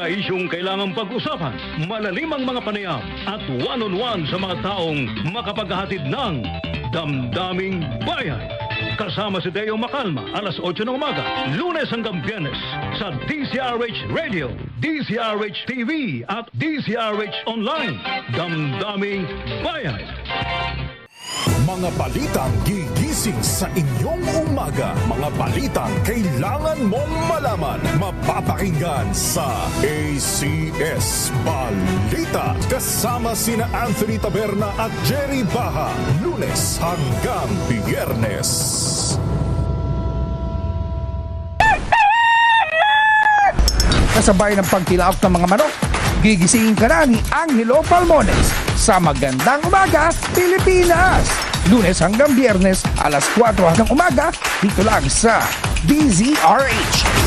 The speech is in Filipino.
mga isyong kailangang pag-usapan, malalimang mga panayam at one-on-one sa mga taong makapaghahatid ng Damdaming Bayan. Kasama si Deo Macalma, alas 8 ng umaga, Lunes hanggang Biyernes sa DZRH Radio, DZRH TV at DZRH Online. Damdaming Bayan. Mga balitang gigising sa inyong umaga. Mga balitang kailangan mong malaman. Mapapakinggan sa ACS Balita. Kasama sina Anthony Taberna at Jerry Baha. Lunes hanggang Biyernes. Kasabay ng pagtilaok ng mga manok, gigisingin ka na ni Angelo Palmones sa Magandang Umaga, Pilipinas. Lunes hanggang Biyernes, alas 4 hanggang umaga, dito lang sa DZRH.